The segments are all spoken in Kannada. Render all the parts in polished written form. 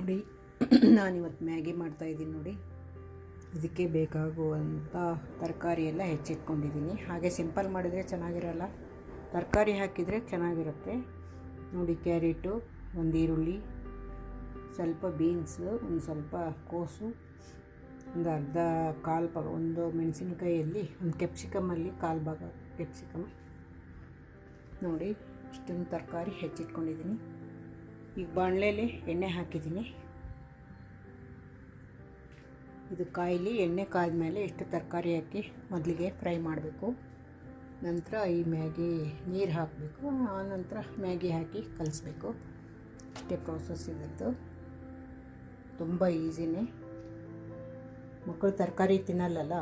ನೋಡಿ ನಾನಿವತ್ತು ಮ್ಯಾಗಿ ಮಾಡ್ತಾಯಿದ್ದೀನಿ ನೋಡಿ. ಇದಕ್ಕೆ ಬೇಕಾಗುವಂಥ ತರಕಾರಿ ಎಲ್ಲ ಹೆಚ್ಚಿಟ್ಕೊಂಡಿದ್ದೀನಿ. ಹಾಗೆ ಸಿಂಪಲ್ ಮಾಡಿದರೆ ಚೆನ್ನಾಗಿರಲ್ಲ, ತರಕಾರಿ ಹಾಕಿದರೆ ಚೆನ್ನಾಗಿರುತ್ತೆ ನೋಡಿ. ಕ್ಯಾರೆಟು, ಒಂದು ಈರುಳ್ಳಿ, ಸ್ವಲ್ಪ ಬೀನ್ಸು, ಒಂದು ಸ್ವಲ್ಪ ಕೋಸು, ಒಂದು ಅರ್ಧ ಕಾಲು ಭಾಗ, ಒಂದು ಮೆಣಸಿನ್ಕಾಯಲ್ಲಿ ಒಂದು ಕ್ಯಾಪ್ಸಿಕಮಲ್ಲಿ ಕಾಲು ಭಾಗ ಕ್ಯಾಪ್ಸಿಕಮ್ ನೋಡಿ. ಇಷ್ಟೊಂದು ತರಕಾರಿ ಹೆಚ್ಚಿಟ್ಕೊಂಡಿದ್ದೀನಿ. ಈಗ ಬಾಣಲೆಯಲ್ಲಿ ಎಣ್ಣೆ ಹಾಕಿದ್ದೀನಿ. ಇದು ಕಾಯಿಲಿ ಎಣ್ಣೆ ಕಾದ ಮೇಲೆ ಇಷ್ಟು ತರಕಾರಿ ಹಾಕಿ ಮೊದಲಿಗೆ ಫ್ರೈ ಮಾಡಬೇಕು. ನಂತರ ಈ ಮ್ಯಾಗಿ ನೀರು ಹಾಕಬೇಕು. ಆನಂತರ ಮ್ಯಾಗಿ ಹಾಕಿ ಕಲಿಸ್ಬೇಕು. ಇಷ್ಟೇ ಪ್ರೋಸೆಸ್ ಇದ್ದದ್ದು. ತುಂಬ ಈಸಿನೇ. ಮಕ್ಕಳು ತರಕಾರಿ ತಿನ್ನಲ್ಲಲ್ಲ,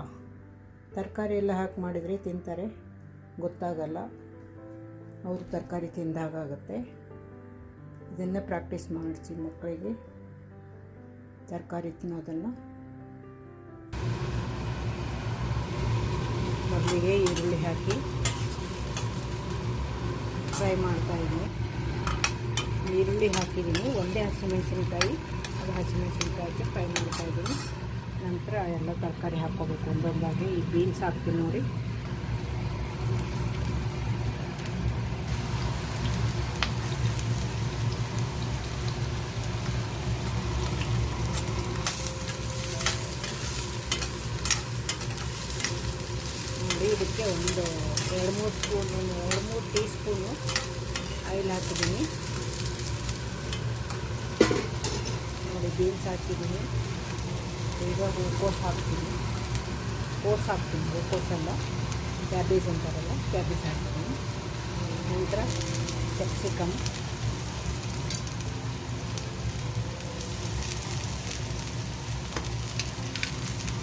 ತರಕಾರಿ ಎಲ್ಲ ಹಾಕಿ ಮಾಡಿದರೆ ತಿಂತಾರೆ, ಗೊತ್ತಾಗಲ್ಲ, ಅವರು ತರಕಾರಿ ತಿಂದಾಗುತ್ತೆ. ಇದನ್ನು ಪ್ರಾಕ್ಟೀಸ್ ಮಾಡಿಸಿ ಮಕ್ಕಳಿಗೆ ತರಕಾರಿ ತಿನ್ನೋದನ್ನು. ಮೊದಲಿಗೆ ಈರುಳ್ಳಿ ಹಾಕಿ ಫ್ರೈ ಮಾಡ್ತಾಯಿದ್ದೀನಿ. ಈರುಳ್ಳಿ ಹಾಕಿದ್ದೀನಿ, ಒಂದೇ ಹಸಿಮೆಣಸಿನ್ಕಾಯಿ, ಅದು ಹಸಿಮೆಣಸಿನ್ಕಾಯಿ ಹಾಕಿ ಫ್ರೈ ಮಾಡ್ತಾಯಿದ್ದೀನಿ. ನಂತರ ಎಲ್ಲ ತರಕಾರಿ ಹಾಕ್ಕೋಬೇಕು ಒಂದೊಂದಾಗಿ. ಈ ಬೀನ್ಸ್ ಹಾಕ್ತೀನಿ ನೋಡಿ. ಇದಕ್ಕೆ ಒಂದು 2-3 ಟೀ ಸ್ಪೂನು ಆಯಿಲ್ ಹಾಕಿದ್ದೀನಿ ನೋಡಿ. ಬೀನ್ಸ್ ಹಾಕಿದ್ದೀನಿ. ಈಗ ಹೂಕೋಸು ಹಾಕ್ತೀನಿ. ಹೂಕೋಸಲ್ಲ, ಕ್ಯಾಬೇಜ್ ಅಂತಾರಲ್ಲ, ಕ್ಯಾಬೇಜ್ ಹಾಕ್ತೀನಿ. ನಂತರ ಕ್ಯಾಪ್ಸಿಕಮ್,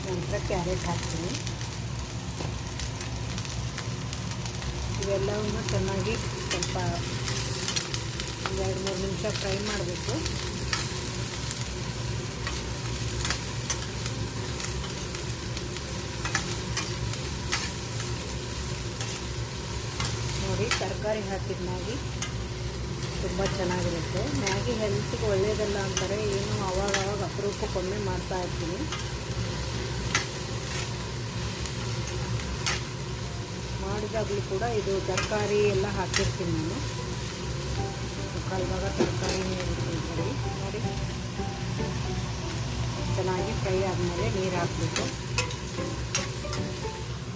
ನಂತರ ಕ್ಯಾರೆಟ್ ಹಾಕ್ತೀನಿ. ಇವೆಲ್ಲವನ್ನು ಚೆನ್ನಾಗಿ ಸ್ವಲ್ಪ 2-3 ನಿಮಿಷ ಫ್ರೈ ಮಾಡಬೇಕು. ನೋಡಿ, ತರಕಾರಿ ಹಾಕಿದ ಮ್ಯಾಗಿ ತುಂಬ ಚೆನ್ನಾಗಿರುತ್ತೆ. ಮ್ಯಾಗಿ ಹೆಲ್ತ್ಗೆ ಒಳ್ಳೆಯದಲ್ಲ ಅಂತಾರೆ, ಏನು ಅವಾಗವಾಗ ಅಪರೂಪಕ್ಕೊಮ್ಮೆ ಮಾಡ್ತಾ ಇರ್ತೀನಿ. ಮಾಡಿದಾಗಲೂ ಕೂಡ ಇದು ತರಕಾರಿ ಎಲ್ಲ ಹಾಕಿರ್ತೀನಿ ನಾನು. ಮುಕ್ಕಾಲು ಭಾಗ ತರಕಾರಿನೇ ಇರ್ತೀನಿ ನೋಡಿ. ಚೆನ್ನಾಗಿ ಫ್ರೈ ಆದಮೇಲೆ ನೀರು ಹಾಕಬೇಕು.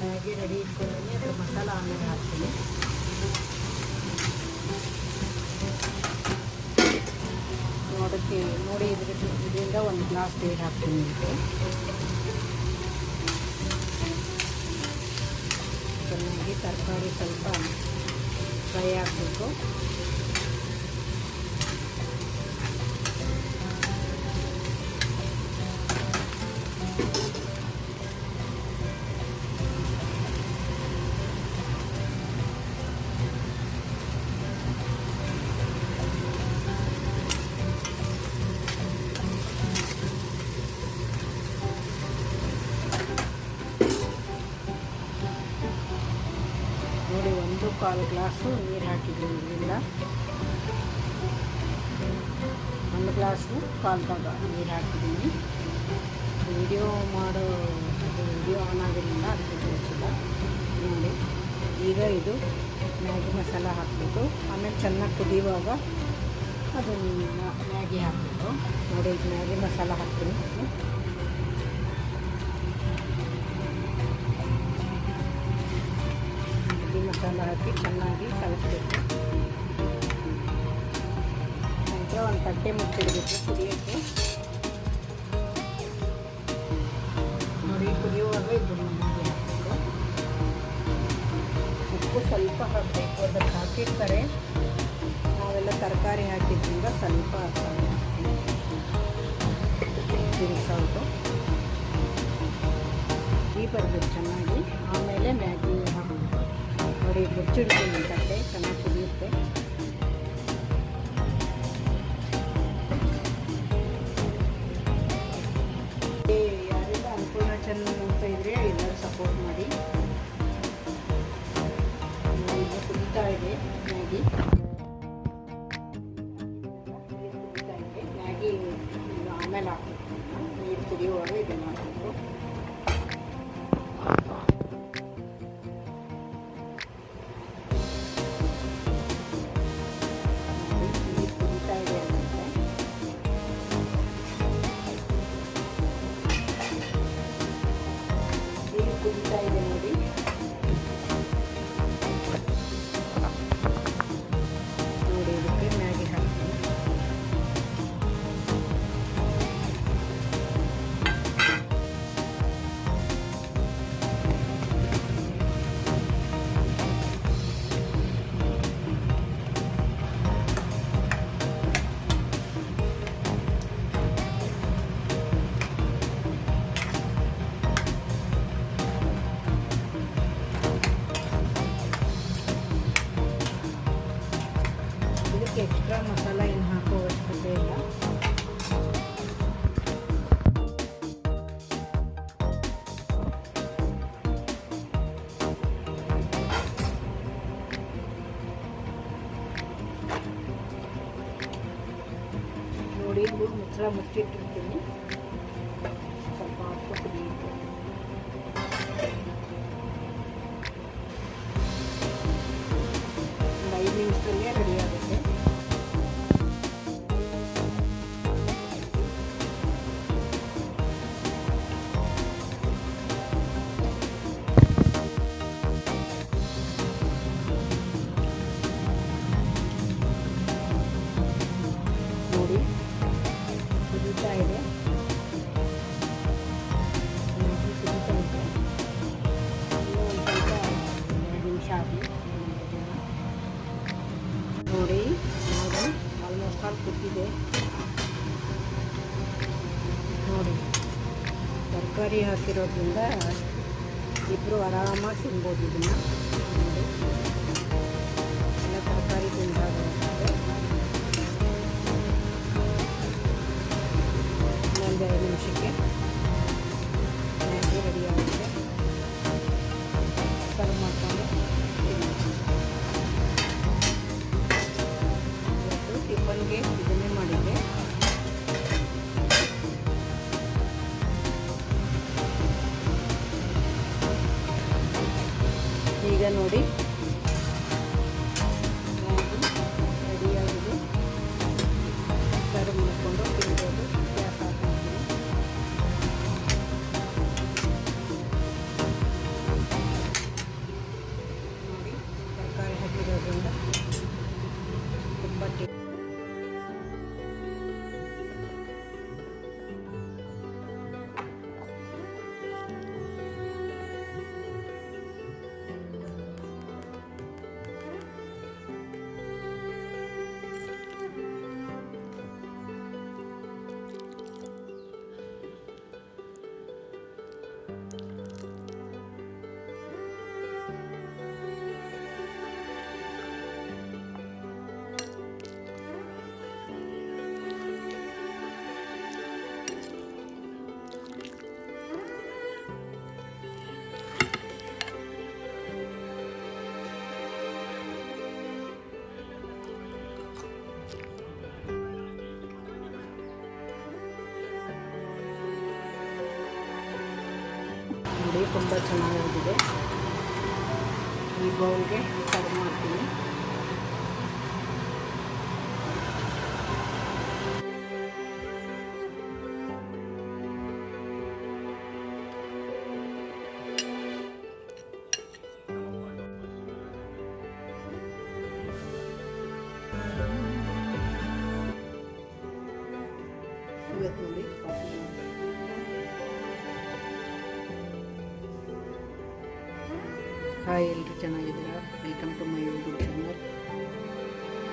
ಮ್ಯಾಗಿ ರೆಡಿ ಇಟ್ಕೊಂಡ್ಮೇಲೆ ಅದ್ರ ಮಸಾಲ ಆಮೇಲೆ ಹಾಕ್ತೀನಿ. ನೋಡಿ ಇದರಿಂದ 1 ಗ್ಲಾಸ್ ನೀರು ಹಾಕ್ತೀನಿ. ಇದಕ್ಕೆ ಚೆನ್ನಾಗಿ ತರಕಾರಿ ಸ್ವಲ್ಪ ಫ್ರೈ ಆಗಬೇಕು. ನೋಡಿ, 1/4 ಗ್ಲಾಸು ನೀರು ಹಾಕಿದ್ದೀನಿ. ಇದರಿಂದ 1 ಗ್ಲಾಸು 1/4 ಭಾಗ ನೀರು ಹಾಕಿದ್ದೀನಿ. ವಿಡಿಯೋ ಆನ್ ಆಗಿರಲಿಲ್ಲ, ಅದಕ್ಕೆ ತೋರಿಸಿಲ್ಲ ನೋಡಿ. ಈಗ ಇದು ಮ್ಯಾಗಿ ಮಸಾಲ ಹಾಕಬೇಕು. ಆಮೇಲೆ ಚೆನ್ನಾಗಿ ಕುದಿಯುವಾಗ ಅದನ್ನು ಮ್ಯಾಗಿ ಹಾಕಬೇಕು ನೋಡಿ. ಈಗ ಮ್ಯಾಗಿ ಮಸಾಲ ಹಾಕ್ತೀನಿ. ಮಸಾಲ ಹಾಕಿ ಚೆನ್ನಾಗಿ ಕಲಿಸ್ಬೇಕು. ನಂತರ ಒಂದು ತಟ್ಟೆ ಮುಚ್ಚಿಡಬೇಕು ಕುದಿಯೋಕ್ಕೆ ನೋಡಿ. ಕುದಿಯುವಾಗ ಇದನ್ನು ಮ್ಯಾಗಿ ಹಾಕಬೇಕು. ಉಪ್ಪು ಸ್ವಲ್ಪ ಹಾಕಬೇಕು, ಅದಕ್ಕೆ ಹಾಕಿರ್ತಾರೆ. ನಾವೆಲ್ಲ ತರಕಾರಿ ಹಾಕಿದ್ರಿಂದ ಸ್ವಲ್ಪ ತಿರುಗಿಸೋದು ಈ ಬರಬೇಕು ಚೆನ್ನಾಗಿ. ಆಮೇಲೆ ಮ್ಯಾಗಿ ಹಾಕಬೇಕು ನೋಡಿ. ಮುಚ್ಚಿಡ್ತೀನಿ ತಟ್ಟೆ, ಚೆನ್ನಾಗಿ ಕುದಿಯುತ್ತೆ. ಯಾರೆಲ್ಲ ಅನುಕೂಲ ಚಾನಲ್ ನೋಡ್ತಾ ಇದ್ರೆ ಎಲ್ಲರೂ ಸಪೋರ್ಟ್ ಮಾಡಿ. ಕುದಿತಾ ಇದೆ ಮ್ಯಾಗಿ. ಮ್ಯಾಗಿ ಆಮೇಲೆ ಹಾಕಬೇಕು. ನೀರು ಕುದಿಯುವಾಗ ಇದನ್ನು ಹಾಕಬೇಕು. ನೀರು ಕುದೀತಾ ಇದೆ ಅನಿಸುತ್ತೆ. ನೀರು ಕುದೀತಾ ಇದೆ ನೋಡಿ. ನೋಡಿ ಇದಕ್ಕೆ ಮ್ಯಾಗಿ ಹಾಕ್ತೀನಿ. ಇದಕ್ಕೆ ಎಕ್ಸ್ಟ್ರಾ ಮಸಾಲ ಏನು ಹಾಕೋ ಅವಶ್ಯಕತೆ ಇಲ್ಲ. ನೋಡಿ ಮುಚ್ಚಳ ಮುಚ್ಚಿಟ್ಟಿರ್ತೀನಿ. ಸ್ವಲ್ಪ ಹಾಕ್ಬಿಟ್ಟು ಕುದಿಯುತ್ತೆ. ಒಂದು 5 ನಿಮಿಷದಲ್ಲೇ ರೆಡಿ ಆಗುತ್ತೆ. ನೋಡಿ ಕುದೀತಾ ಇದೆ. ಕುದೀತಾ ಇದೆ. ಇನ್ನೂ ಒಂದು ಸ್ವಲ್ಪ 2 ನಿಮಿಷ ಆಗಲಿ. ನೋಡಿ ಆಲ್ಮೋಸ್ಟ್ ಆಲ್ ಕುದ್ದಿದೆ. ನೋಡಿ ತರಕಾರಿ ಹಾಕಿರೋದ್ರಿಂದ ಇಬ್ಬರು ಆರಾಮಾಗಿ ತಿನ್ಬೋದು ಇದನ್ನು. ನೋಡಿ ಎಲ್ಲ ತರಕಾರಿ ತಿಂದಾಗುತ್ತೆ. ಇನ್ನೊಂದು 2 ನಿಮಿಷಕ್ಕೆ ಮ್ಯಾಗಿ ರೆಡಿ ಆಗುತ್ತೆ. ಸರ್ವ್ ಮಾಡಿಕೊಂಡು ಇವತ್ತು ಟಿಫನ್ಗೆ ಇದನ್ನೇ ಮಾಡಿದ್ದೆ. ಈಗ ನೋಡಿ ಮ್ಯಾಗಿ ರೆಡಿಯಾಗಿದೆ. ಸರ್ವ್ ಮಾಡಿಕೊಂಡು ತಿನ್ಬೋದು. ಗ್ಯಾಸ್ ಹಾಕ್ತೀನಿ. ನೋಡಿ ತರಕಾರಿ ಹಾಕಿರೋದ್ರಿಂದ ತುಂಬ ನೋಡಿ ತುಂಬ ಚೆನ್ನಾಗಿದೆ. ಈ ಬೌಲ್ಗೆ ಸರ್ವ್ ಮಾಡ್ತೀನಿ. ಇವತ್ತು ನೋಡಿ ಹಾಯ್, ಎಲ್ಲರೂ ಚೆನ್ನಾಗಿದ್ದೀರಾ? Welcome to my YouTube channel.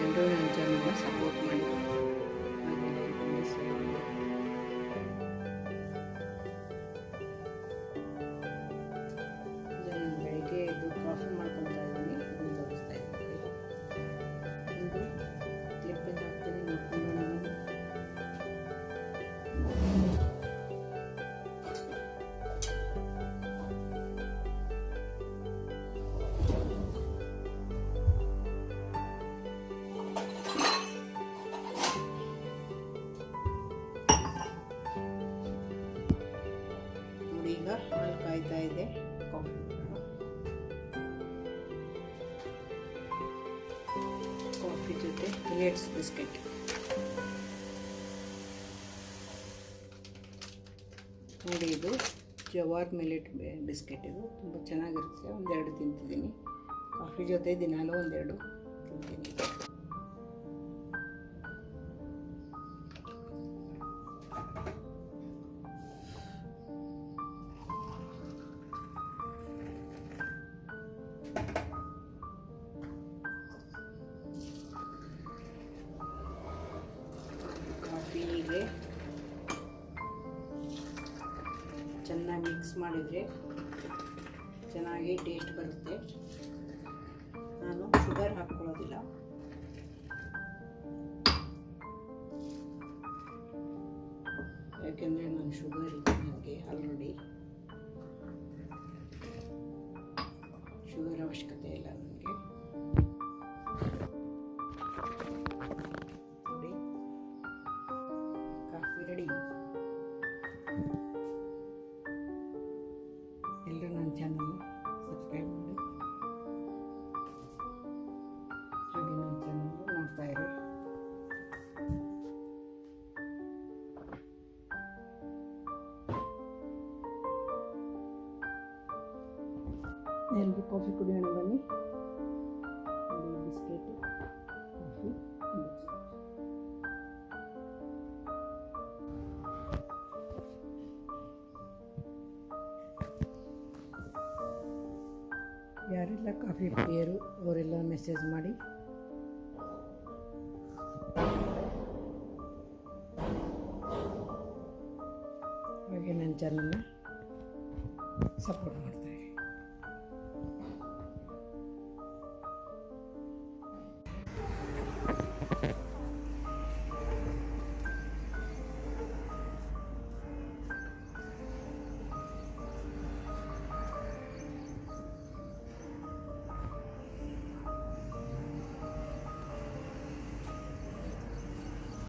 ಎಲ್ಲರೂ ನನ್ನ ಚಾನಲ್ನ ಸಪೋರ್ಟ್ ಮಾಡಿ. ಹಾಗೆ ಬೆಳಿಗ್ಗೆ ಎದ್ದು ಕಾಫಿ ಮಾಡ್ಕೊತಾ ಇದ್ದೀನಿ. ಅದನ್ನು ತೋರಿಸ್ತಾ ಇದ್ದೀನಿ. ಒಂದು ಕ್ಲಿಪ್ಪಿಂದ ಹಾಕ್ತೀನಿ, ನೋಡ್ಕೊಂಡು ನಾನು. ಇದೆ. ಕಾಫಿ ಕಾಫಿ ಜೊತೆ ಮಿಲೆಟ್ಸ್ ಬಿಸ್ಕೆಟ್. ನೋಡಿ, ಇದು ಜವಾರ್ ಮಿಲೆಟ್ ಬಿಸ್ಕೆಟ್. ಇದು ತುಂಬ ಚೆನ್ನಾಗಿರುತ್ತೆ. ಒಂದೆರಡು ತಿಂತಿದ್ದೀನಿ. ಕಾಫಿ ಜೊತೆ ದಿನಾಲೂ ಒಂದೆರಡು ತಿಂತೀನಿ. ಕಾಫಿಗೆ ಚೆನ್ನಾಗಿ ಮಿಕ್ಸ್ ಮಾಡಿದರೆ ಚೆನ್ನಾಗಿ ಟೇಸ್ಟ್ ಬರುತ್ತೆ. ನಾನು ಶುಗರ್ ಹಾಕ್ಕೊಳ್ಳೋದಿಲ್ಲ. ಯಾಕೆಂದರೆ ನಾನು ಶುಗರ್ ಇದೆ ನನಗೆ ಆಲ್ರೆಡಿ. ಶುಗರ್ ಅವಶ್ಯಕತೆ ಇಲ್ಲ ನನಗೆ. ನೋಡಿ, ಕಾಫಿ ರೆಡಿ. ಎಲ್ಲರೂ ನನ್ನ ಚಾನಲ್ ಸಬ್ಸ್ಕ್ರೈಬ್ ಮಾಡಿ, ಹಾಗೆ ನನ್ನ ಚಾನಲ್ ನೋಡ್ತಾ ಇರಿ. ಎಲ್ಲರೂ ಕಾಫಿ ಕುಡಿಯೋಣ ಬನ್ನಿ. ಬಿಸ್ಕೆಟ್, ಕಾಫಿ, ಯಾರೆಲ್ಲ ಕಾಫಿ ಪ್ರಿಯರು ಅವರೆಲ್ಲ ಮೆಸೇಜ್ ಮಾಡಿ. ಹಾಗೆ ನನ್ನ ಚಾನಲ್ನ ಸಪೋರ್ಟ್ ಮಾಡ್ತಾರೆ.